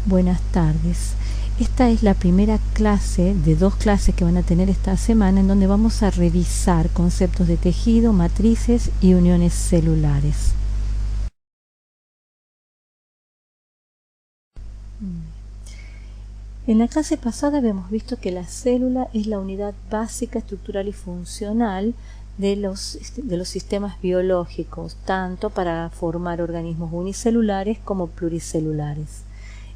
Buenas tardes. Esta es la primera clase de 2 clases que van a tener esta semana en donde vamos a revisar conceptos de tejido, matrices y uniones celulares. En la clase pasada habíamos visto que la célula es la unidad básica, estructural y funcional de los sistemas biológicos, tanto para formar organismos unicelulares como pluricelulares.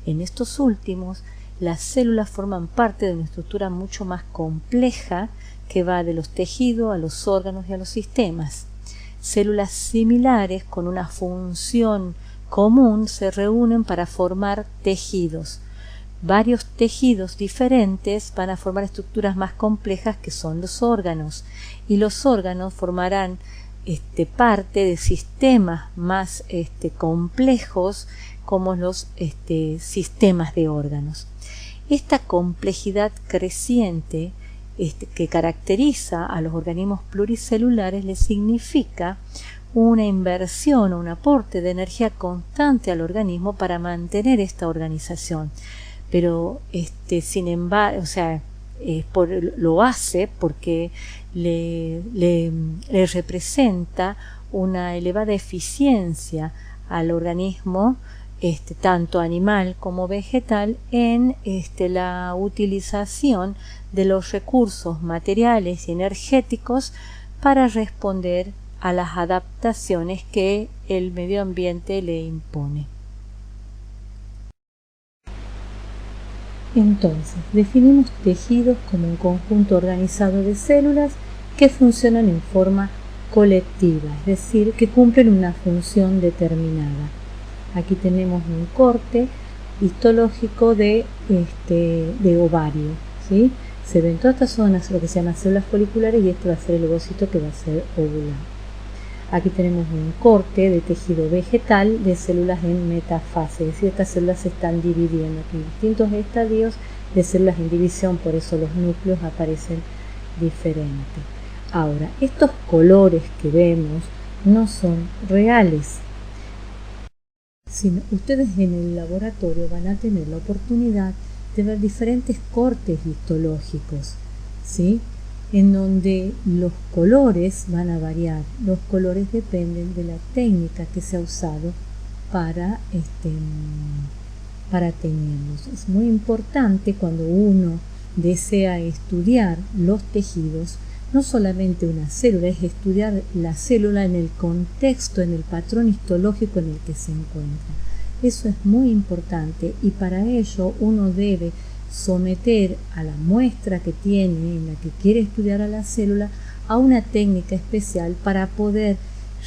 En estos últimos, las células forman parte de una estructura mucho más compleja que va de los tejidos a los órganos y a los sistemas. Células similares con una función común se reúnen para formar tejidos. Varios tejidos diferentes van a formar estructuras más complejas que son los órganos, y los órganos formarán parte de sistemas más complejos como los sistemas de órganos. Esta complejidad creciente que caracteriza a los organismos pluricelulares le significa una inversión o un aporte de energía constante al organismo para mantener esta organización. Pero sin embargo, lo hace porque le representa una elevada eficiencia al organismo, tanto animal como vegetal, en la utilización de los recursos materiales y energéticos para responder a las adaptaciones que el medio ambiente le impone. Entonces, definimos tejidos como un conjunto organizado de células que funcionan en forma colectiva, es decir, que cumplen una función determinada. Aquí tenemos un corte histológico de ovario, ¿sí? Se ven todas estas zonas, lo que se llama células foliculares, y este va a ser el ovocito que va a ser ovular. Aquí tenemos un corte de tejido vegetal de células en metafase, es decir, estas células se están dividiendo en distintos estadios de células en división, por eso los núcleos aparecen diferentes. Ahora, estos colores que vemos no son reales, sino ustedes en el laboratorio van a tener la oportunidad de ver diferentes cortes histológicos, ¿sí? En donde los colores van a variar. Los colores dependen de la técnica que se ha usado para teñirlos. Es muy importante cuando uno desea estudiar los tejidos, no solamente una célula, es estudiar la célula en el contexto, en el patrón histológico en el que se encuentra. Eso es muy importante, y para ello uno debe someter a la muestra que tiene, en la que quiere estudiar a la célula, a una técnica especial para poder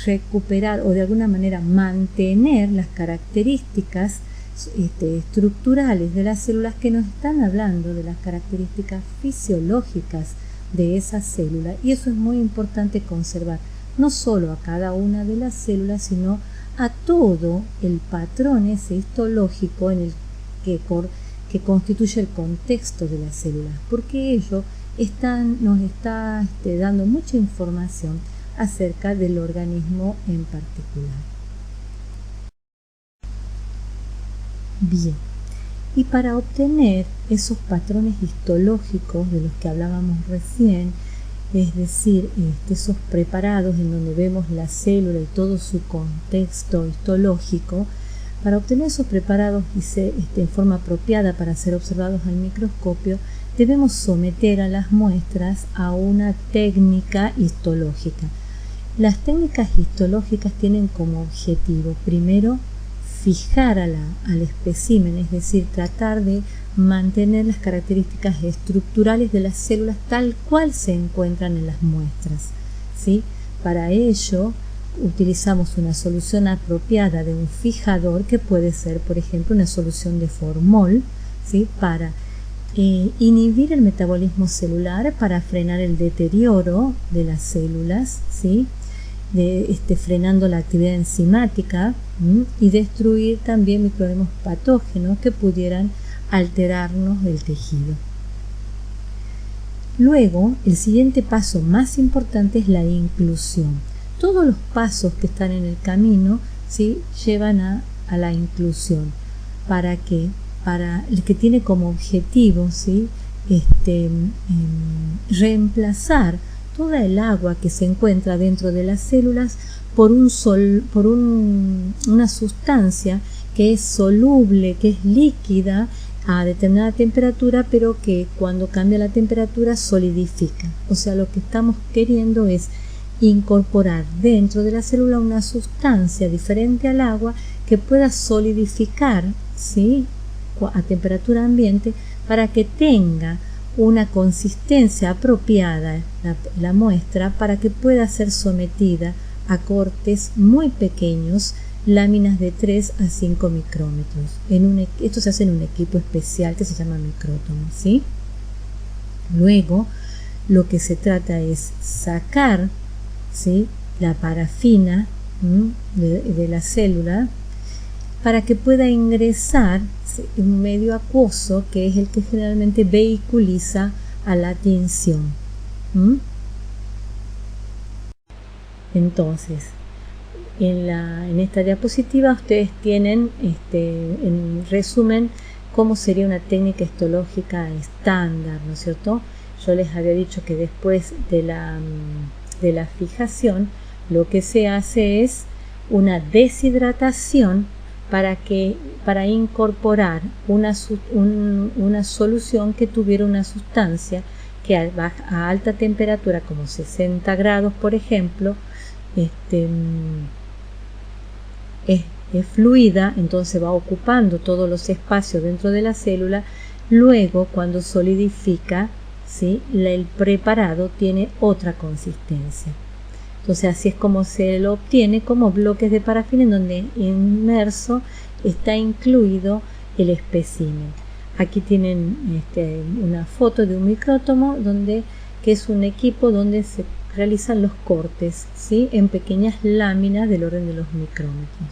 recuperar o de alguna manera mantener las características estructurales de las células que nos están hablando de las características fisiológicas de esa célula. Y eso es muy importante conservar, no solo a cada una de las células, sino a todo el patrón ese histológico en el que constituye el contexto de las células, porque ello nos está dando mucha información acerca del organismo en particular. Bien, y para obtener esos patrones histológicos de los que hablábamos recién, es decir, esos preparados en donde vemos la célula y todo su contexto histológico, para obtener esos preparados en forma apropiada para ser observados al microscopio, debemos someter a las muestras a una técnica histológica. Las técnicas histológicas tienen como objetivo, primero, fijar al espécimen, es decir, tratar de mantener las características estructurales de las células tal cual se encuentran en las muestras, ¿sí? Para ello utilizamos una solución apropiada de un fijador, que puede ser, por ejemplo, una solución de formol, ¿sí? Para inhibir el metabolismo celular, para frenar el deterioro de las células, ¿sí? Frenando la actividad enzimática, y destruir también microorganismos patógenos que pudieran alterarnos el tejido. Luego, el siguiente paso más importante es la inclusión. Todos los pasos que están en el camino, ¿sí?, llevan a la inclusión. ¿Para qué? que tiene como objetivo, ¿sí? Reemplazar toda el agua que se encuentra dentro de las células por una sustancia que es soluble, que es líquida a determinada temperatura, pero que cuando cambia la temperatura solidifica. O sea, lo que estamos queriendo es incorporar dentro de la célula una sustancia diferente al agua que pueda solidificar, ¿sí?, a temperatura ambiente, para que tenga una consistencia apropiada la muestra, para que pueda ser sometida a cortes muy pequeños, láminas de 3 a 5 micrómetros. Esto se hace en un equipo especial que se llama micrótomo, ¿sí? Luego, lo que se trata es sacar, ¿sí?, la parafina de la célula para que pueda ingresar un medio acuoso, que es el que generalmente vehiculiza a la tinción. Entonces, en esta diapositiva ustedes tienen, en resumen, cómo sería una técnica histológica estándar, ¿no es cierto? Yo les había dicho que después de la fijación, lo que se hace es una deshidratación para incorporar una solución que tuviera una sustancia que a alta temperatura, como 60 grados por ejemplo, es fluida, entonces va ocupando todos los espacios dentro de la célula. Luego, cuando solidifica, ¿sí?, el preparado tiene otra consistencia. Entonces así es como se lo obtiene, como bloques de parafina en donde inmerso está incluido el espécimen. Aquí tienen una foto de un micrótomo, que es un equipo donde se realizan los cortes, ¿sí?, en pequeñas láminas del orden de los micrómetros.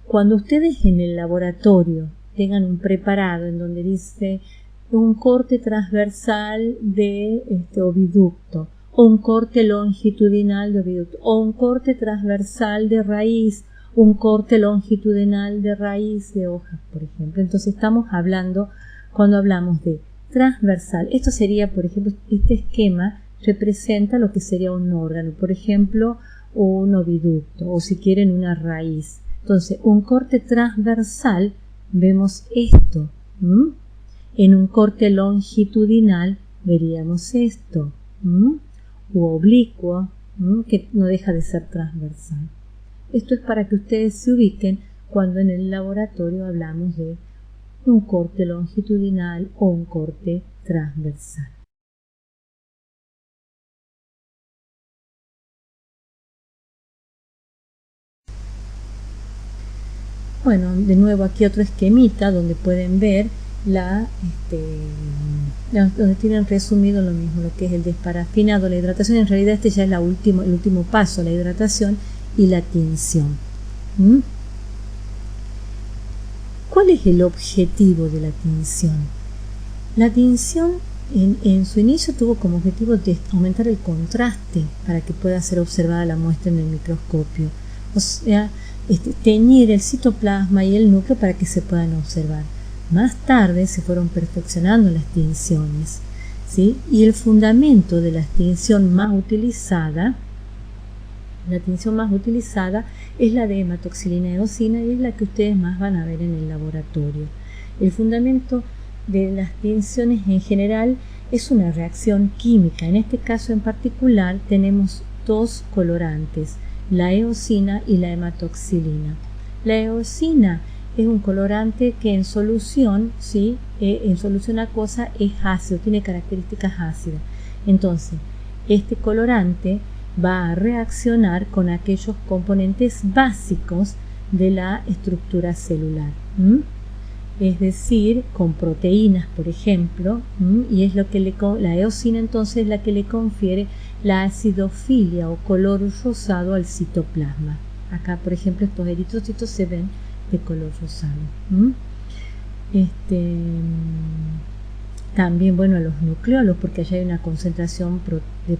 Cuando ustedes en el laboratorio tengan un preparado en donde dice un corte transversal de oviducto, o un corte longitudinal de oviducto, o un corte transversal de raíz, un corte longitudinal de raíz de hojas, por ejemplo. Entonces estamos hablando, cuando hablamos de transversal, esto sería, por ejemplo, este esquema representa lo que sería un órgano, por ejemplo, un oviducto, o si quieren una raíz. Entonces, un corte transversal, vemos esto. En un corte longitudinal veríamos esto, u oblicuo, que no deja de ser transversal. Esto es para que ustedes se ubiquen cuando en el laboratorio hablamos de un corte longitudinal o un corte transversal. Bueno, de nuevo aquí otro esquemita donde pueden ver donde tienen resumido lo mismo, lo que es el desparafinado, la hidratación. En realidad este ya es el último paso, la hidratación y la tinción. ¿Cuál es el objetivo de la tinción? La tinción en su inicio tuvo como objetivo de aumentar el contraste para que pueda ser observada la muestra en el microscopio. O sea, teñir el citoplasma y el núcleo para que se puedan observar. Más tarde se fueron perfeccionando las tinciones, ¿sí? Y el fundamento de la tinción más utilizada es la de hematoxilina eosina, y es la que ustedes más van a ver en el laboratorio. El fundamento de las tinciones en general es una reacción química. En este caso en particular tenemos dos colorantes, la eosina y la hematoxilina. La eosina es un colorante que en solución, ¿sí?, en solución acuosa es ácido, tiene características ácidas. Entonces, este colorante va a reaccionar con aquellos componentes básicos de la estructura celular, es decir, con proteínas, por ejemplo, y es lo que la eosina entonces es la que le confiere la acidofilia o color rosado al citoplasma. Acá, por ejemplo, estos eritrocitos se ven de color rosado. También, bueno, a los nucleolos, porque allá hay una concentración de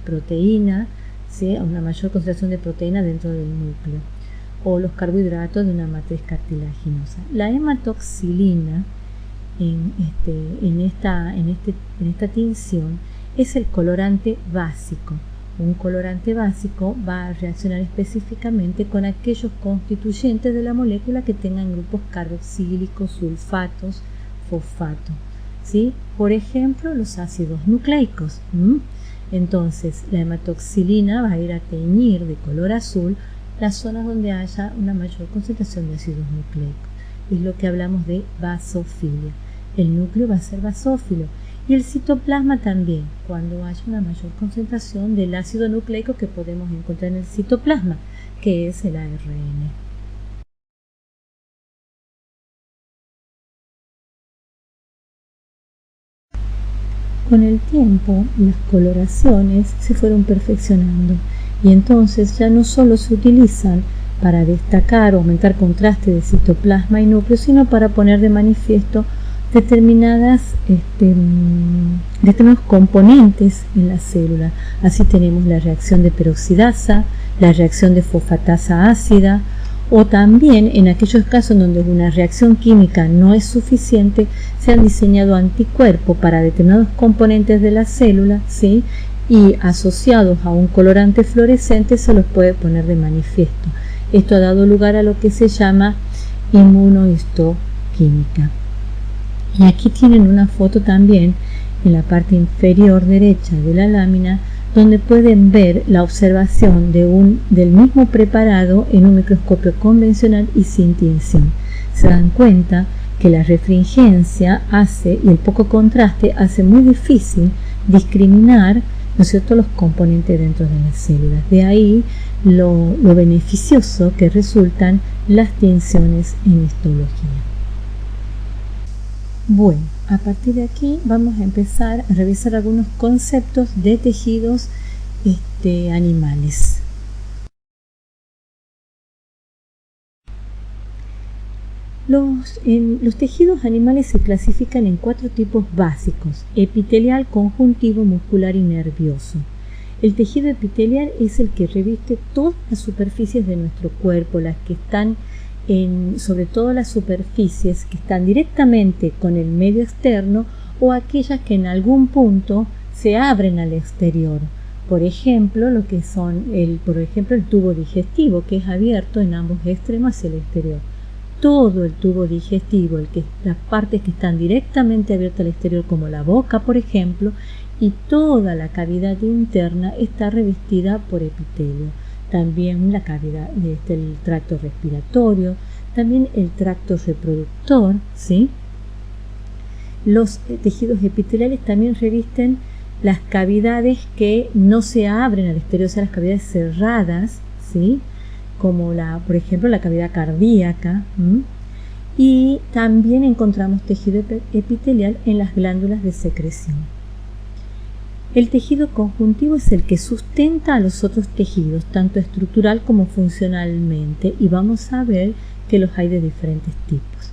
proteína, ¿sí?, una mayor concentración de proteína dentro del núcleo. o los carbohidratos de una matriz cartilaginosa. La hematoxilina en esta tinción es el colorante básico. Un colorante básico va a reaccionar específicamente con aquellos constituyentes de la molécula que tengan grupos carboxílicos, sulfatos, fosfato, ¿sí? Por ejemplo, los ácidos nucleicos. Entonces, la hematoxilina va a ir a teñir de color azul las zonas donde haya una mayor concentración de ácidos nucleicos. Es lo que hablamos de basofilia. El núcleo va a ser basófilo y el citoplasma también, cuando haya una mayor concentración del ácido nucleico que podemos encontrar en el citoplasma, que es el ARN. Con el tiempo, las coloraciones se fueron perfeccionando y entonces ya no solo se utilizan para destacar o aumentar contraste de citoplasma y núcleo, sino para poner de manifiesto determinados componentes en la célula. Así tenemos la reacción de peroxidasa, la reacción de fosfatasa ácida, o también en aquellos casos donde una reacción química no es suficiente, se han diseñado anticuerpos para determinados componentes de la célula, ¿sí? Y asociados a un colorante fluorescente se los puede poner de manifiesto. Esto ha dado lugar a lo que se llama inmunohistoquímica. Y aquí tienen una foto también en la parte inferior derecha de la lámina, donde pueden ver la observación del mismo preparado en un microscopio convencional y sin tinción. Se dan cuenta que la refringencia y el poco contraste hace muy difícil discriminar, ¿no es cierto?, los componentes dentro de las células. De ahí lo beneficioso que resultan las tinciones en histología. Bueno, a partir de aquí vamos a empezar a revisar algunos conceptos de tejidos animales. Los tejidos animales se clasifican en 4 tipos básicos: epitelial, conjuntivo, muscular y nervioso. El tejido epitelial es el que reviste todas las superficies de nuestro cuerpo, las que están sobre todo las superficies que están directamente con el medio externo o aquellas que en algún punto se abren al exterior. Por ejemplo, lo que son el tubo digestivo, que es abierto en ambos extremos hacia el exterior. Todo el tubo digestivo, las partes que están directamente abiertas al exterior, como la boca, por ejemplo, y toda la cavidad interna está revestida por epitelio. También la cavidad el tracto respiratorio, también el tracto reproductor, ¿sí? Los tejidos epiteliales también revisten las cavidades que no se abren al exterior, o sea, las cavidades cerradas, ¿sí? Como por ejemplo la cavidad cardíaca. Y también encontramos tejido epitelial en las glándulas de secreción. El tejido conjuntivo es el que sustenta a los otros tejidos, tanto estructural como funcionalmente, y vamos a ver que los hay de diferentes tipos.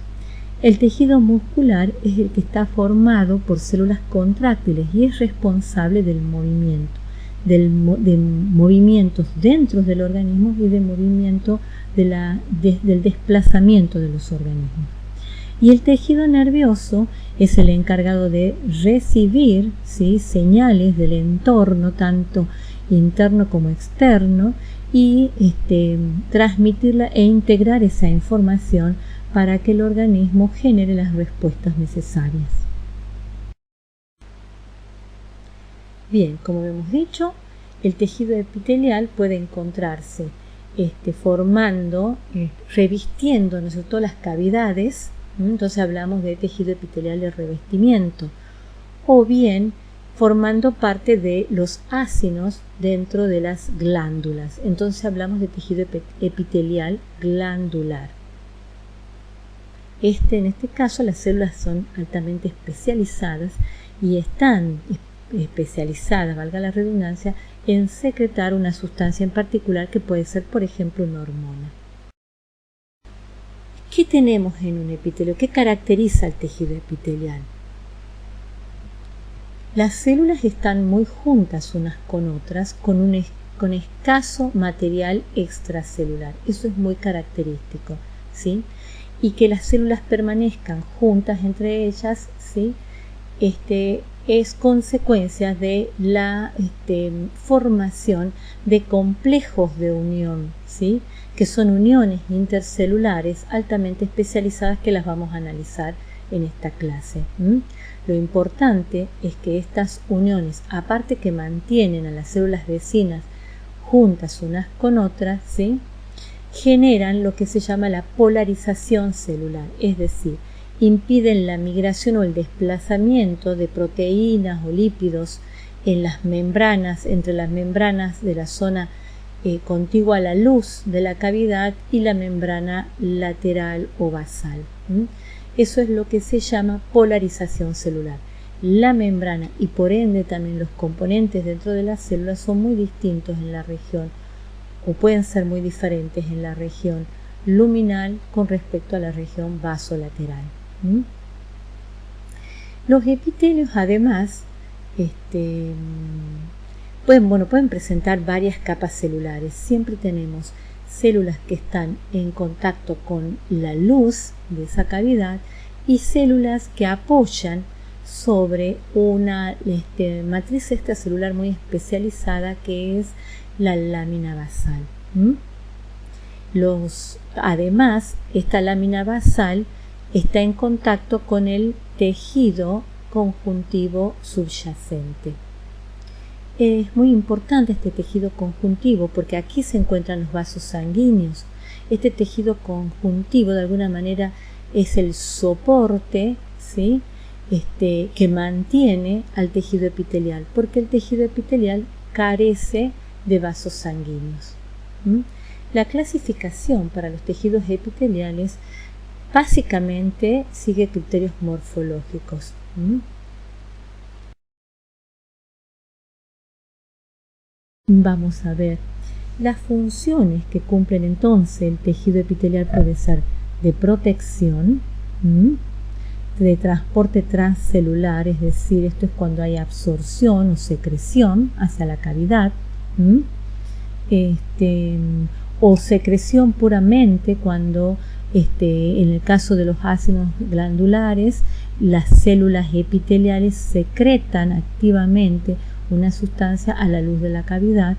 El tejido muscular es el que está formado por células contráctiles y es responsable del movimiento, de movimientos dentro del organismo y de movimiento del desplazamiento de los organismos. Y el tejido nervioso es el encargado de recibir, ¿sí?, señales del entorno, tanto interno como externo, y transmitirla e integrar esa información para que el organismo genere las respuestas necesarias. Bien, como hemos dicho, el tejido epitelial puede encontrarse revistiendo, ¿no es cierto?, las cavidades. Entonces hablamos de tejido epitelial de revestimiento, o bien formando parte de los ácidos dentro de las glándulas. Entonces hablamos de tejido epitelial glandular. En este caso las células son altamente especializadas y están especializadas, valga la redundancia, en secretar una sustancia en particular que puede ser, por ejemplo, una hormona. ¿Qué tenemos en un epitelio? ¿Qué caracteriza el tejido epitelial? Las células están muy juntas unas con otras, con con escaso material extracelular. Eso es muy característico, ¿sí? Y que las células permanezcan juntas entre ellas, ¿sí? Es consecuencia de la formación de complejos de unión, ¿sí? Que son uniones intercelulares altamente especializadas que las vamos a analizar en esta clase. Lo importante es que estas uniones, aparte que mantienen a las células vecinas juntas unas con otras, ¿sí? Generan lo que se llama la polarización celular, es decir, impiden la migración o el desplazamiento de proteínas o lípidos en las membranas, entre las membranas de la zona contigua a la luz de la cavidad y la membrana lateral o basal. Eso es lo que se llama polarización celular. La membrana y por ende también los componentes dentro de las células son muy distintos en la región o pueden ser muy diferentes en la región luminal con respecto a la región vasolateral. Los epitelios además pueden presentar varias capas celulares. Siempre tenemos células que están en contacto con la luz de esa cavidad y células que apoyan sobre una matriz extracelular muy especializada que es la lámina basal. Además, esta lámina basal está en contacto con el tejido conjuntivo subyacente. Es muy importante este tejido conjuntivo porque aquí se encuentran los vasos sanguíneos. Este tejido conjuntivo de alguna manera es el soporte, ¿sí? Que mantiene al tejido epitelial, porque el tejido epitelial carece de vasos sanguíneos. La clasificación para los tejidos epiteliales básicamente sigue criterios morfológicos. Vamos a ver las funciones que cumplen entonces el tejido epitelial. Puede ser de protección, de transporte transcelular, es decir, esto es cuando hay absorción o secreción hacia la cavidad, o secreción puramente cuando en el caso de los ácidos glandulares las células epiteliales secretan activamente una sustancia a la luz de la cavidad,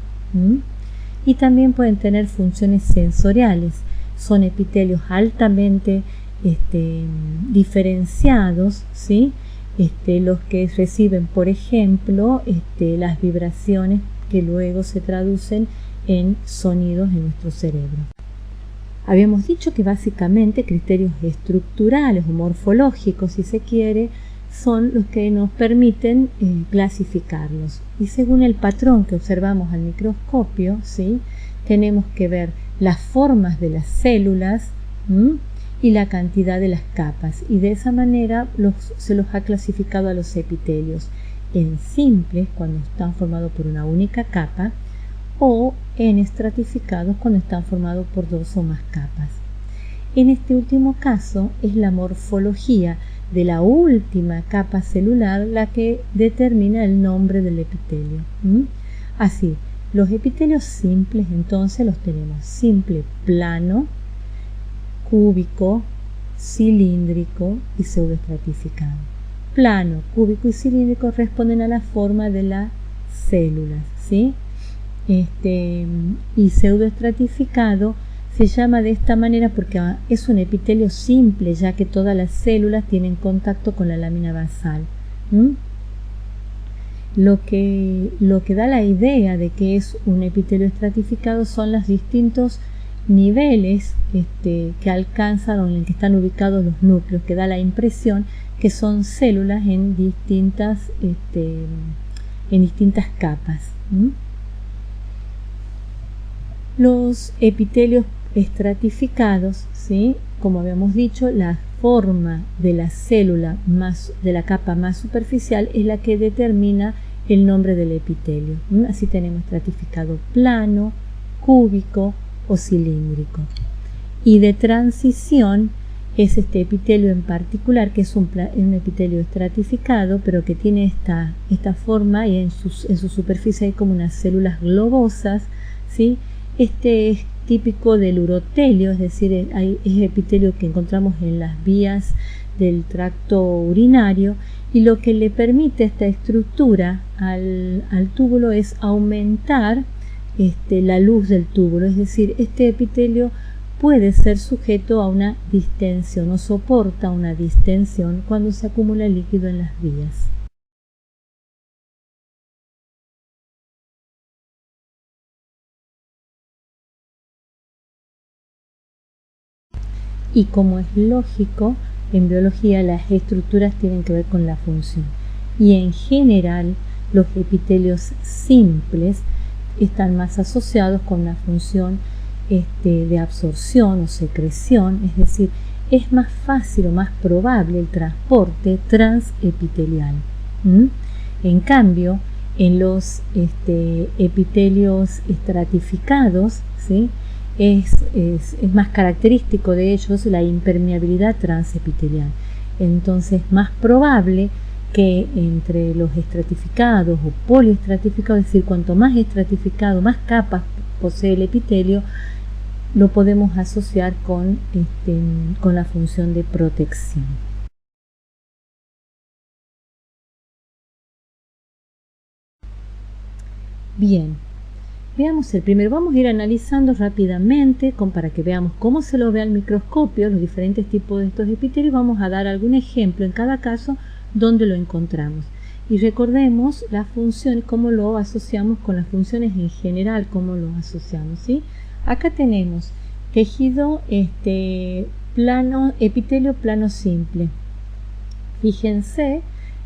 y también pueden tener funciones sensoriales. Son epitelios altamente diferenciados, ¿sí? Los que reciben, por ejemplo, las vibraciones que luego se traducen en sonidos en nuestro cerebro. Habíamos dicho que básicamente criterios estructurales o morfológicos, si se quiere, son los que nos permiten clasificarlos. Y según el patrón que observamos al microscopio, ¿sí? Tenemos que ver las formas de las células y la cantidad de las capas. Y de esa manera se los ha clasificado a los epitelios en simples, cuando están formados por una única capa, o en estratificados, cuando están formados por dos o más capas. En este último caso es la morfología de la última capa celular la que determina el nombre del epitelio. Así, los epitelios simples entonces los tenemos simple, plano, cúbico, cilíndrico y pseudoestratificado. Plano, cúbico y cilíndrico responden a la forma de las células, ¿sí? Y pseudoestratificado se llama de esta manera porque es un epitelio simple, ya que todas las células tienen contacto con la lámina basal. Lo que da la idea de que es un epitelio estratificado son los distintos niveles que alcanzan o en el que están ubicados los núcleos, que da la impresión que son células en distintas capas. Los epitelios estratificados, ¿sí? Como habíamos dicho, la forma de la célula de la capa más superficial es la que determina el nombre del epitelio. Así tenemos estratificado plano, cúbico o cilíndrico. Y de transición es este epitelio en particular, que es un epitelio estratificado, pero que tiene esta forma, y en su superficie hay como unas células globosas, ¿sí? Este es típico del urotelio, es decir, es epitelio que encontramos en las vías del tracto urinario, y lo que le permite esta estructura al túbulo es aumentar la luz del túbulo, es decir, este epitelio puede ser sujeto a una distensión o soporta una distensión cuando se acumula líquido en las vías. Y como es lógico, en biología las estructuras tienen que ver con la función. Y en general, los epitelios simples están más asociados con la función de absorción o secreción, es decir, es más fácil o más probable el transporte transepitelial. En cambio, en los epitelios estratificados, ¿sí?, es más característico de ellos la impermeabilidad transepitelial. Entonces, es más probable que entre los estratificados o poliestratificados, es decir, cuanto más estratificado, más capas posee el epitelio, lo podemos asociar con la función de protección. Bien, veamos el primero. Vamos a ir analizando rápidamente para que veamos cómo se lo ve al microscopio, los diferentes tipos de estos epitelios. Vamos a dar algún ejemplo en cada caso donde lo encontramos. Y recordemos la función, cómo lo asociamos con las funciones en general, cómo lo asociamos, ¿sí? Acá tenemos tejido epitelio plano simple. Fíjense,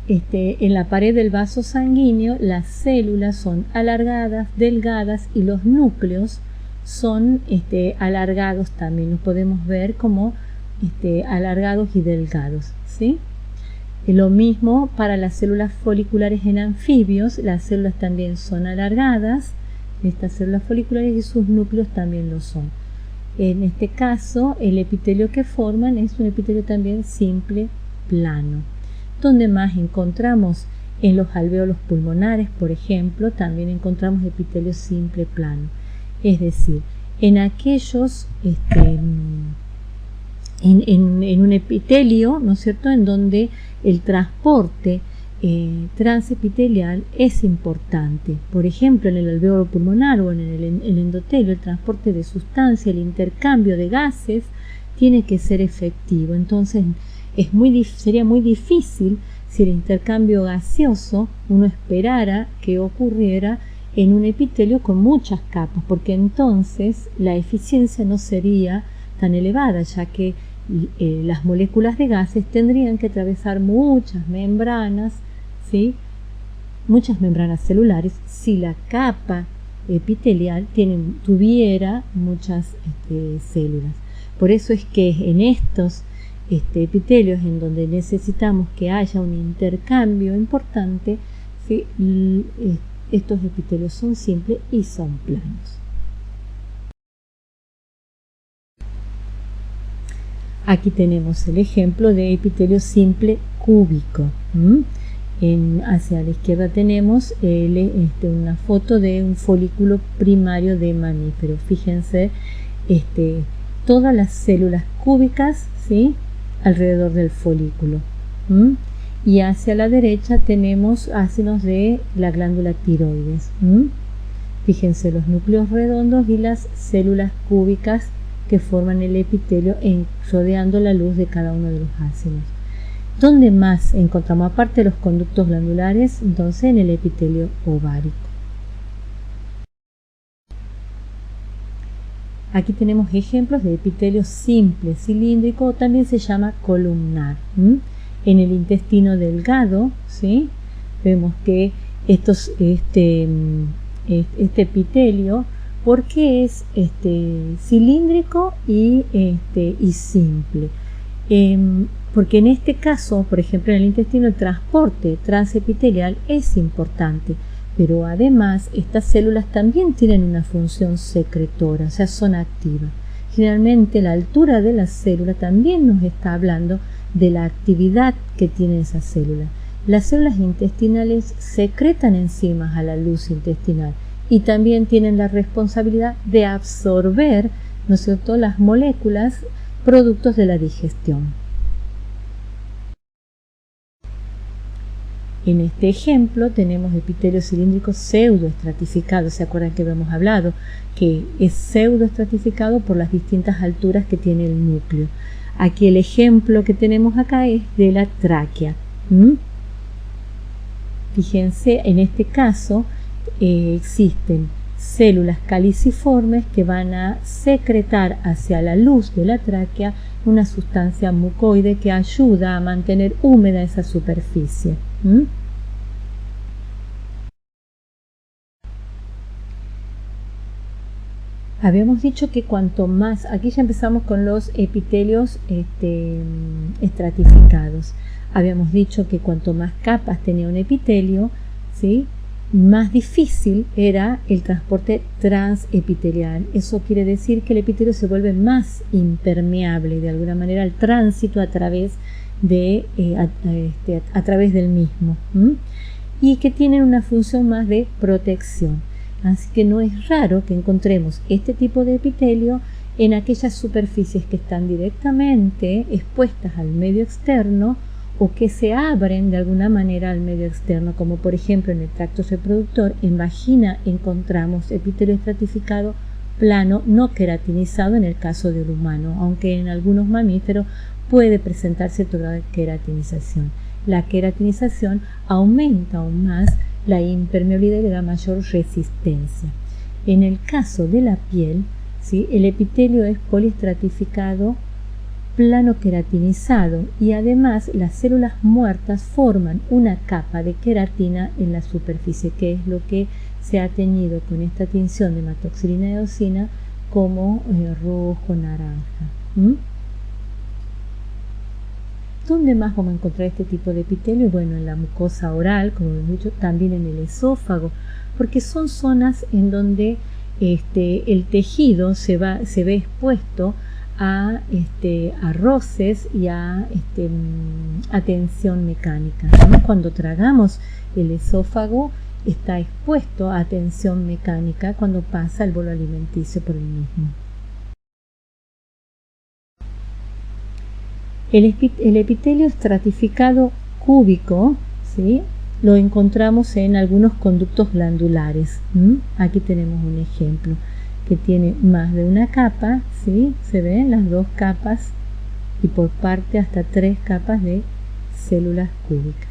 en la pared del vaso sanguíneo las células son alargadas, delgadas, y los núcleos son alargados también. Los podemos ver como alargados y delgados, ¿sí? Lo mismo para las células foliculares en anfibios, las células también son alargadas, estas células foliculares, y sus núcleos también lo son. En este caso, el epitelio que forman es un epitelio también simple plano. Donde más encontramos en los alvéolos pulmonares, por ejemplo, también encontramos epitelio simple plano. Es decir, en aquellos, en un epitelio, ¿no es cierto?, en donde el transporte transepitelial es importante. Por ejemplo, en el alvéolo pulmonar o en el endotelio, el transporte de sustancia, el intercambio de gases tiene que ser efectivo. Entonces, sería muy difícil si el intercambio gaseoso uno esperara que ocurriera en un epitelio con muchas capas, porque entonces la eficiencia no sería tan elevada, ya que las moléculas de gases tendrían que atravesar muchas membranas, ¿sí?, muchas membranas celulares, si la capa epitelial tuviera muchas células. Por eso es que en estos epitelios en donde necesitamos que haya un intercambio importante, ¿sí?, estos epitelios son simples y son planos. Aquí tenemos el ejemplo de epitelio simple cúbico. Hacia la izquierda tenemos una foto de un folículo primario de mamífero. Fíjense, todas las células cúbicas, ¿sí?, alrededor del folículo. Y hacia la derecha tenemos ácidos de la glándula tiroides. Fíjense los núcleos redondos y las células cúbicas que forman el epitelio rodeando la luz de cada uno de los ácidos. ¿Dónde más encontramos, aparte de los conductos glandulares? Entonces, en el epitelio ovárico. Aquí tenemos ejemplos de epitelio simple cilíndrico, o también se llama columnar. En el intestino delgado, ¿sí?, vemos que este epitelio, ¿por qué es cilíndrico y simple? Porque en este caso, por ejemplo, en el intestino, el transporte transepitelial es importante, pero además estas células también tienen una función secretora, o sea, son activas. Generalmente la altura de la célula también nos está hablando de la actividad que tiene esa célula. Las células intestinales secretan enzimas a la luz intestinal y también tienen la responsabilidad de absorber, ¿no es cierto?, las moléculas productos de la digestión. En este ejemplo tenemos epitelio cilíndrico pseudoestratificado. ¿Se acuerdan que habíamos hablado? Que es pseudoestratificado por las distintas alturas que tiene el núcleo. Aquí el ejemplo que tenemos acá es de la tráquea. Fíjense, en este caso existen células caliciformes que van a secretar hacia la luz de la tráquea una sustancia mucoide que ayuda a mantener húmeda esa superficie. Habíamos dicho que cuanto más, aquí ya empezamos con los epitelios estratificados. Habíamos dicho que cuanto más capas tenía un epitelio, ¿sí?, más difícil era el transporte transepitelial. Eso quiere decir que el epitelio se vuelve más impermeable, de alguna manera, al tránsito a través del mismo, y que tienen una función más de protección. Así que no es raro que encontremos este tipo de epitelio en aquellas superficies que están directamente expuestas al medio externo o que se abren de alguna manera al medio externo, como por ejemplo en el tracto reproductor. En vagina encontramos epitelio estratificado plano no queratinizado en el caso del humano, aunque en algunos mamíferos puede presentarse cierto grado de queratinización. La queratinización aumenta aún más la impermeabilidad y le da mayor resistencia. En el caso de la piel, ¿sí?, el epitelio es poliestratificado plano queratinizado y además las células muertas forman una capa de queratina en la superficie, que es lo que se ha teñido con esta tinción de hematoxilina y eosina como rojo, naranja. ¿Dónde más vamos a encontrar este tipo de epitelio? Bueno, en la mucosa oral, como hemos dicho, también en el esófago, porque son zonas en donde el tejido se ve expuesto a roces y a tensión mecánica, ¿no? Cuando tragamos, el esófago está expuesto a tensión mecánica cuando pasa el bolo alimenticio por el mismo. El epitelio estratificado cúbico, ¿sí?, lo encontramos en algunos conductos glandulares. Aquí tenemos un ejemplo que tiene más de una capa, ¿sí? Se ven las dos capas y por parte hasta 3 capas de células cúbicas.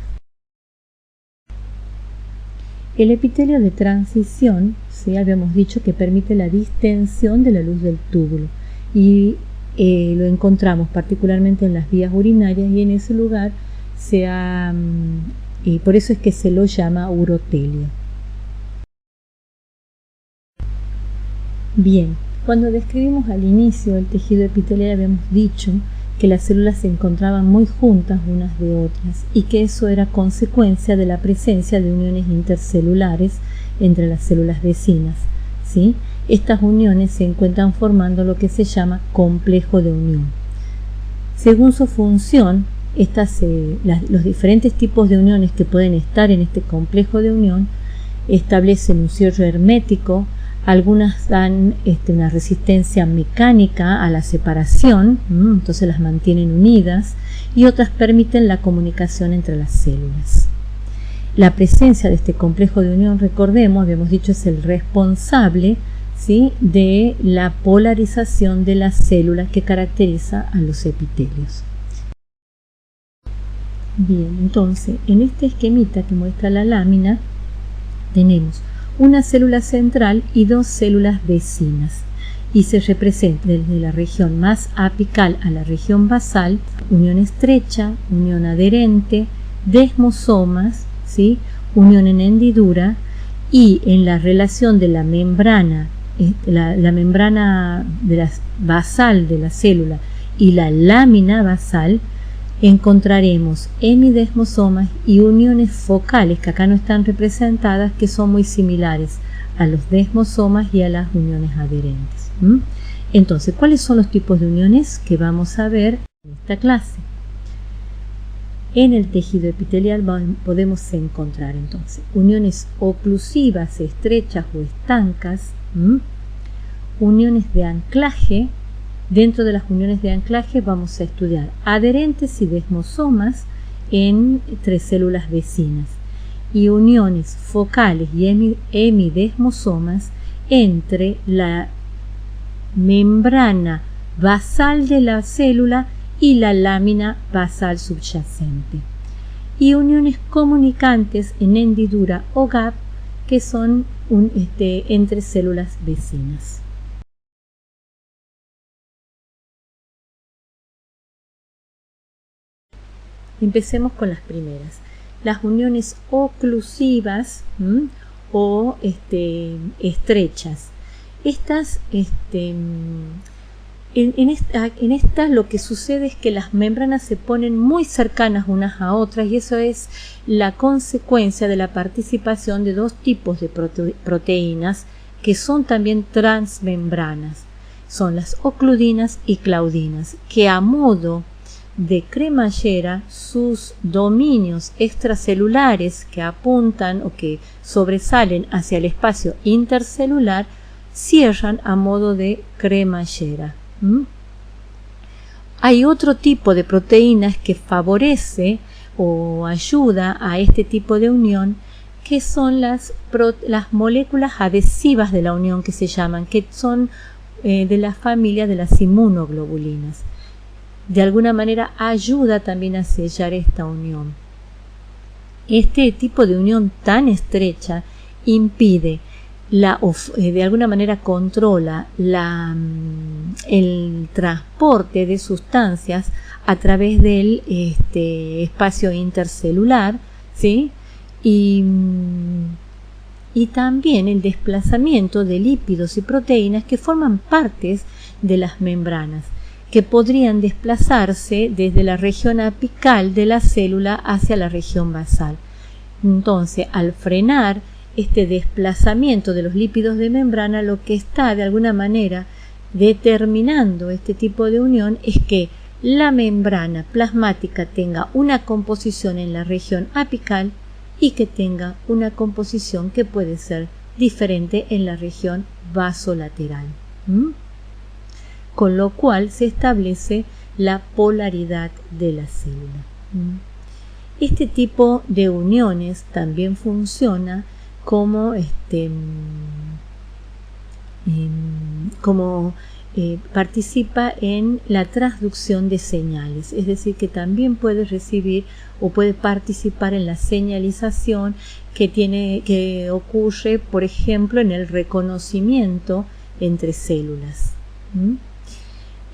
El epitelio de transición, ¿sí?, habíamos dicho que permite la distensión de la luz del túbulo y lo encontramos particularmente en las vías urinarias y en ese lugar por eso es que se lo llama urotelio. Bien, cuando describimos al inicio el tejido epitelial habíamos dicho que las células se encontraban muy juntas unas de otras y que eso era consecuencia de la presencia de uniones intercelulares entre las células vecinas, ¿sí? Estas uniones se encuentran formando lo que se llama complejo de unión. Según su función, los diferentes tipos de uniones que pueden estar en este complejo de unión establecen un cierre hermético. Algunas dan una resistencia mecánica a la separación, entonces las mantienen unidas, y otras permiten la comunicación entre las células. La presencia de este complejo de unión, recordemos, habíamos dicho, es el responsable, ¿sí?, de la polarización de las células que caracteriza a los epitelios. Bien, entonces, en este esquemita que muestra la lámina, tenemos una célula central y 2 células vecinas y se representa desde la región más apical a la región basal, unión estrecha, unión adherente, desmosomas, ¿sí?, unión en hendidura, y en la relación de la membrana, la membrana basal de la célula y la lámina basal, encontraremos hemidesmosomas y uniones focales que acá no están representadas, que son muy similares a los desmosomas y a las uniones adherentes. Entonces, ¿cuáles son los tipos de uniones que vamos a ver en esta clase? En el tejido epitelial podemos encontrar entonces uniones oclusivas, estrechas o estancas, uniones de anclaje. Dentro de las uniones de anclaje vamos a estudiar adherentes y desmosomas entre células vecinas y uniones focales y hemidesmosomas entre la membrana basal de la célula y la lámina basal subyacente, y uniones comunicantes en hendidura o gap que son entre células vecinas. Empecemos con las primeras, las uniones oclusivas o estrechas. Estas en estas lo que sucede es que las membranas se ponen muy cercanas unas a otras, y eso es la consecuencia de la participación de dos tipos de proteínas que son también transmembranas. Son las ocludinas y claudinas, que a modo de cremallera sus dominios extracelulares que apuntan o que sobresalen hacia el espacio intercelular cierran a modo de cremallera. Hay otro tipo de proteínas que favorece o ayuda a este tipo de unión, que son las moléculas adhesivas de la unión, que se llaman, que son de la familia de las inmunoglobulinas. De alguna manera ayuda también a sellar esta unión. Este tipo de unión tan estrecha impide de alguna manera controla el transporte de sustancias a través del espacio intercelular, ¿sí? Y también el desplazamiento de lípidos y proteínas que forman partes de las membranas, que podrían desplazarse desde la región apical de la célula hacia la región basal. Entonces, al frenar este desplazamiento de los lípidos de membrana, lo que está de alguna manera determinando este tipo de unión es que la membrana plasmática tenga una composición en la región apical y que tenga una composición que puede ser diferente en la región vasolateral. Con lo cual se establece la polaridad de la célula. Este tipo de uniones también funciona como participa en la transducción de señales, es decir, que también puede recibir o puede participar en la señalización que ocurre, por ejemplo, en el reconocimiento entre células.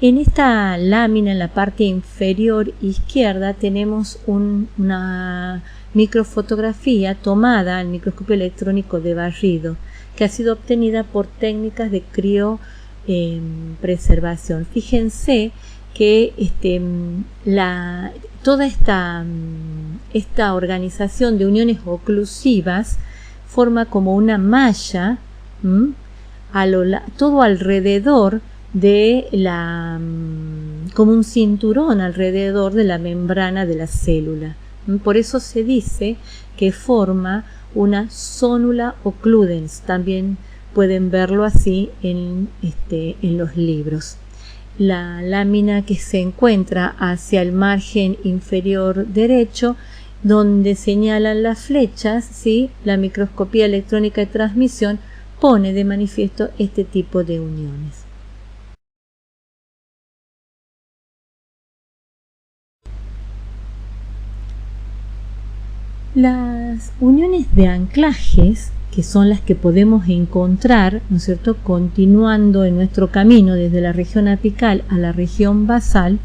En esta lámina, en la parte inferior izquierda, tenemos una microfotografía tomada al microscopio electrónico de barrido, que ha sido obtenida por técnicas de criopreservación. Fíjense que toda esta organización de uniones oclusivas forma como una malla todo alrededor de como un cinturón alrededor de la membrana de la célula. Por eso se dice que forma una zonula occludens. También pueden verlo así en los libros. La lámina que se encuentra hacia el margen inferior derecho, donde señalan las flechas, ¿sí? La microscopía electrónica de transmisión pone de manifiesto este tipo de uniones. Las uniones de anclajes, que son las que podemos encontrar, ¿no es cierto?, continuando en nuestro camino desde la región apical a la región basal,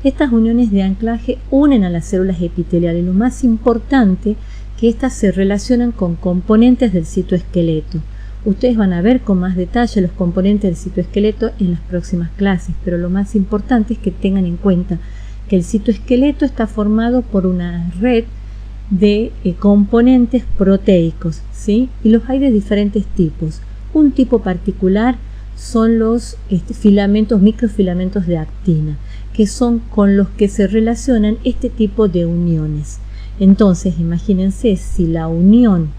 estas uniones de anclaje unen a las células epiteliales. Lo más importante, que estas se relacionan con componentes del citoesqueleto. Ustedes van a ver con más detalle los componentes del citoesqueleto en las próximas clases, pero lo más importante es que tengan en cuenta que el citoesqueleto está formado por una red de componentes proteicos, ¿sí? Y los hay de diferentes tipos. Un tipo particular son los filamentos, microfilamentos de actina, que son con los que se relacionan este tipo de uniones. Entonces, imagínense si la unión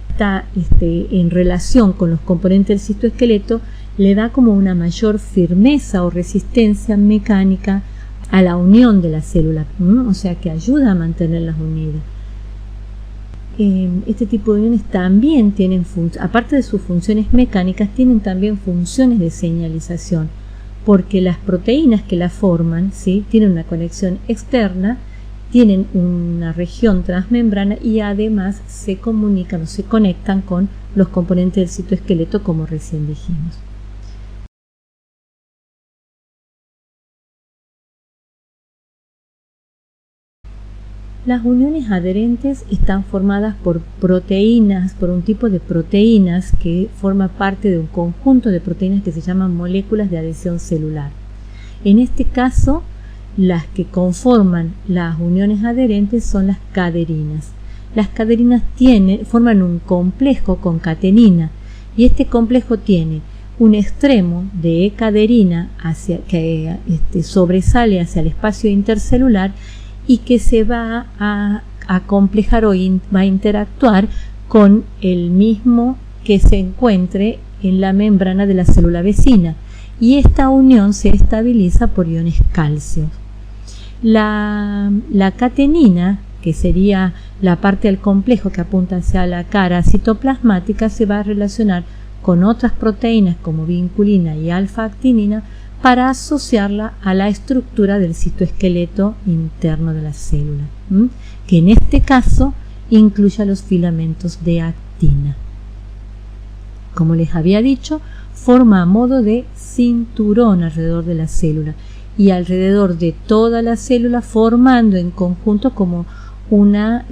está en relación con los componentes del citoesqueleto, le da como una mayor firmeza o resistencia mecánica a la unión de la célula, o sea que ayuda a mantenerlas unidas. Este tipo de uniones también tienen, aparte de sus funciones mecánicas, tienen también funciones de señalización, porque las proteínas que la forman, ¿sí?, tienen una conexión externa, tienen una región transmembrana y además se comunican o se conectan con los componentes del citoesqueleto, como recién dijimos. Las uniones adherentes están formadas por proteínas, por un tipo de proteínas que forma parte de un conjunto de proteínas que se llaman moléculas de adhesión celular. En este caso, las que conforman las uniones adherentes son las caderinas. Las caderinas forman un complejo con catenina y este complejo tiene un extremo de caderina que sobresale hacia el espacio intercelular y que se va a complejar o va a interactuar con el mismo que se encuentre en la membrana de la célula vecina, y esta unión se estabiliza por iones calcio. La catenina, que sería la parte del complejo que apunta hacia la cara citoplasmática, se va a relacionar con otras proteínas como vinculina y alfa-actinina para asociarla a la estructura del citoesqueleto interno de la célula, que en este caso incluye a los filamentos de actina. Como les había dicho, forma a modo de cinturón alrededor de la célula y alrededor de toda la célula, formando en conjunto como una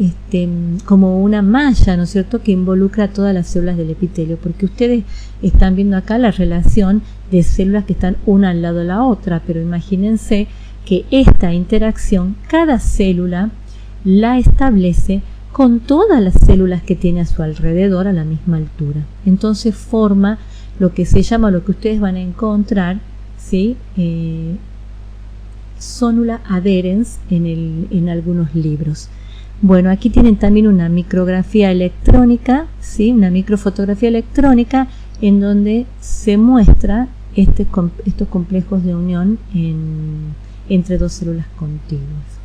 malla, ¿no es cierto?, que involucra a todas las células del epitelio, porque ustedes están viendo acá la relación de células que están una al lado de la otra, pero imagínense que esta interacción cada célula la establece con todas las células que tiene a su alrededor a la misma altura. Entonces forma lo que se llama, lo que ustedes van a encontrar, ¿sí?, sonula adherens en algunos libros. Bueno, aquí tienen también una micrografía electrónica, ¿sí?, una microfotografía electrónica en donde se muestra estos complejos de unión entre dos células contiguas.